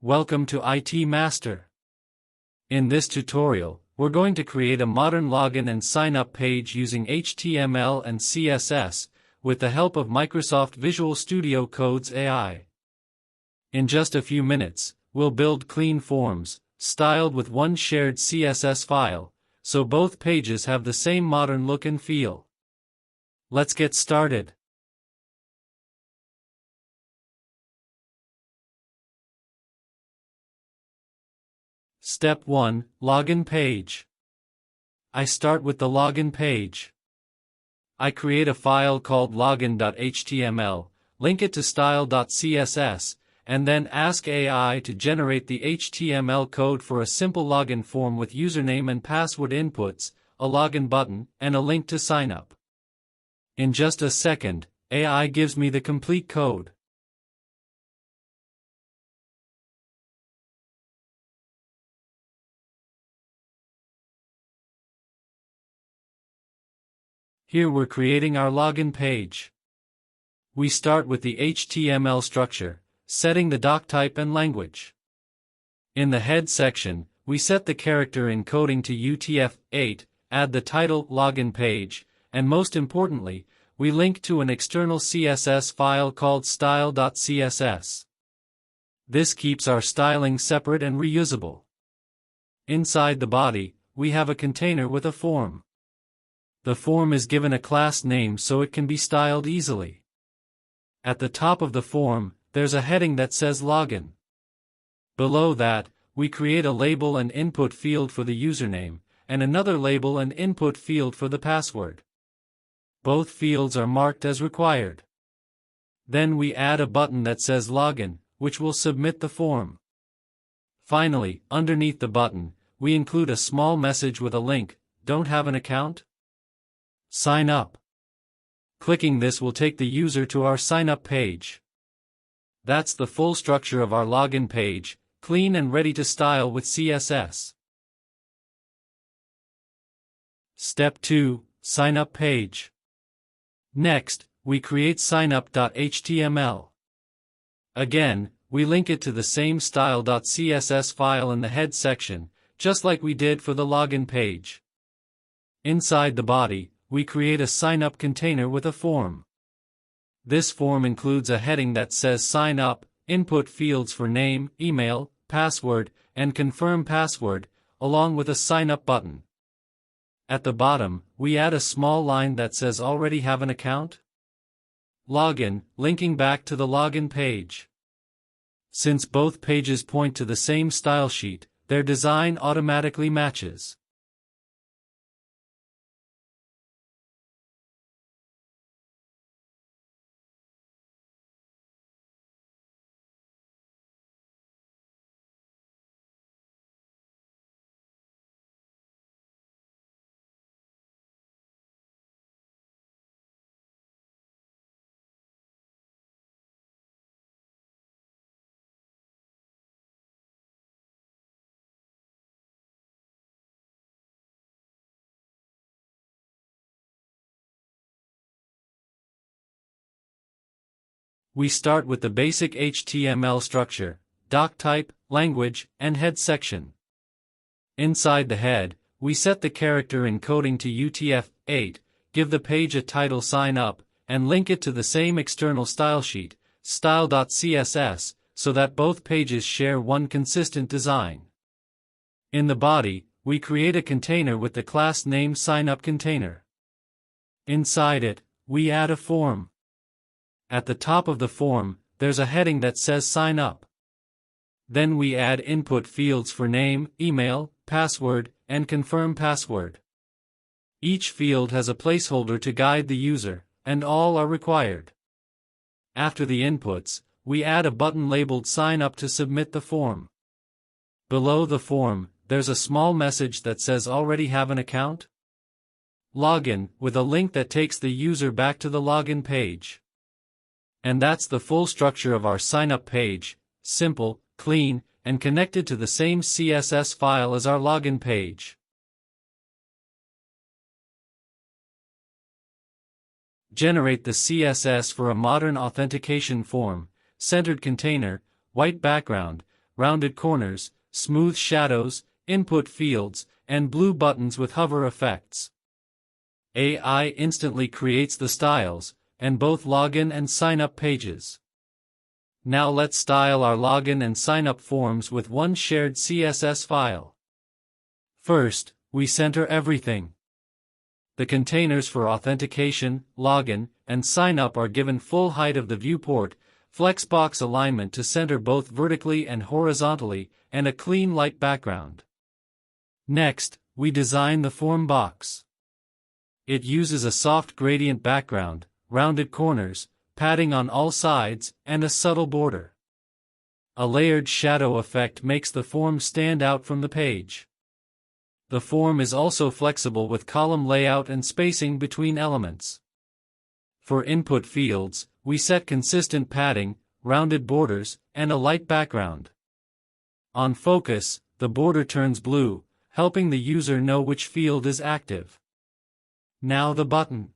Welcome to IT Master. In this tutorial, we're going to create a modern login and sign-up page using HTML and CSS with the help of Microsoft Visual Studio Code's AI. In just a few minutes, we'll build clean forms, styled with one shared CSS file, so both pages have the same modern look and feel. Let's get started. Step 1. Login page. I start with the login page. I create a file called login.html, link it to style.css, and then ask AI to generate the HTML code for a simple login form with username and password inputs, a login button, and a link to sign up. In just a second, AI gives me the complete code. Here we're creating our login page. We start with the HTML structure, setting the doc type and language. In the head section, we set the character encoding to UTF-8, add the title login page, and most importantly, we link to an external CSS file called style.css. This keeps our styling separate and reusable. Inside the body, we have a container with a form. The form is given a class name so it can be styled easily. At the top of the form, there's a heading that says Login. Below that, we create a label and input field for the username, and another label and input field for the password. Both fields are marked as required. Then we add a button that says Login, which will submit the form. Finally, underneath the button, we include a small message with a link. Don't have an account? Sign up. Clicking this will take the user to our sign-up page. That's the full structure of our login page, clean and ready to style with CSS. Step 2. Sign-up page. Next, we create signup.html. Again, we link it to the same style.css file in the head section, just like we did for the login page. Inside the body, we create a sign-up container with a form. This form includes a heading that says Sign Up, input fields for name, email, password, and confirm password, along with a Sign Up button. At the bottom, we add a small line that says Already have an account? Login, linking back to the login page. Since both pages point to the same style sheet, their design automatically matches. We start with the basic HTML structure, doc type, language, and head section. Inside the head, we set the character encoding to UTF-8, give the page a title Sign Up, and link it to the same external style sheet, style.css, so that both pages share one consistent design. In the body, we create a container with the class name SignUpContainer. Inside it, we add a form. At the top of the form, there's a heading that says Sign Up. Then we add input fields for name, email, password, and confirm password. Each field has a placeholder to guide the user, and all are required. After the inputs, we add a button labeled Sign Up to submit the form. Below the form, there's a small message that says Already have an account? Login, with a link that takes the user back to the login page. And that's the full structure of our sign-up page, simple, clean, and connected to the same CSS file as our login page. Generate the CSS for a modern authentication form, centered container, white background, rounded corners, smooth shadows, input fields, and blue buttons with hover effects. AI instantly creates the styles, and both login and sign-up pages. Now let's style our login and sign-up forms with one shared CSS file. First, we center everything. The containers for authentication, login, and sign-up are given full height of the viewport, flexbox alignment to center both vertically and horizontally, and a clean light background. Next, we design the form box. It uses a soft gradient background, rounded corners, padding on all sides, and a subtle border. A layered shadow effect makes the form stand out from the page. The form is also flexible with column layout and spacing between elements. For input fields, we set consistent padding, rounded borders, and a light background. On focus, the border turns blue, helping the user know which field is active. Now the button.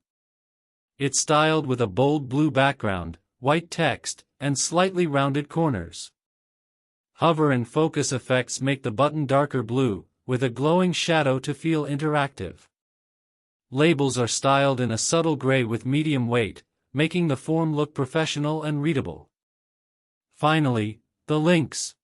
It's styled with a bold blue background, white text, and slightly rounded corners. Hover and focus effects make the button darker blue, with a glowing shadow to feel interactive. Labels are styled in a subtle gray with medium weight, making the form look professional and readable. Finally, the links.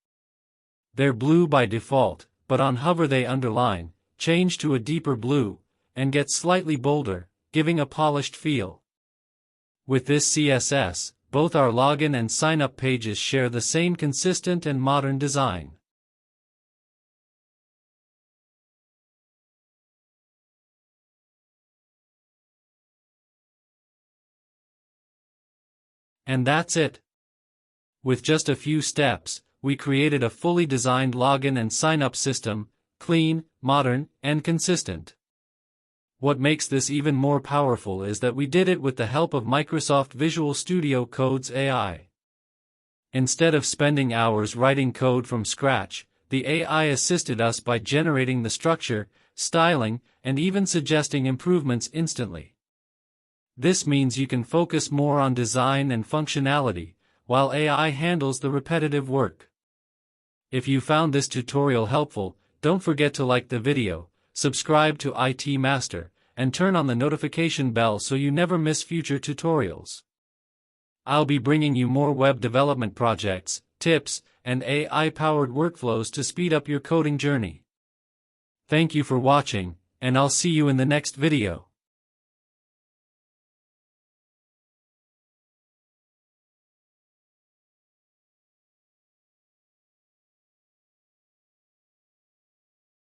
They're blue by default, but on hover they underline, change to a deeper blue, and get slightly bolder, giving a polished feel. With this CSS, both our login and sign-up pages share the same consistent and modern design. And that's it. With just a few steps, we created a fully designed login and sign-up system, clean, modern, and consistent. What makes this even more powerful is that we did it with the help of Microsoft Visual Studio Code's AI. Instead of spending hours writing code from scratch, the AI assisted us by generating the structure, styling, and even suggesting improvements instantly. This means you can focus more on design and functionality, while AI handles the repetitive work. If you found this tutorial helpful, don't forget to like the video, subscribe to IT Master, and turn on the notification bell so you never miss future tutorials. I'll be bringing you more web development projects, tips, and AI-powered workflows to speed up your coding journey. Thank you for watching, and I'll see you in the next video.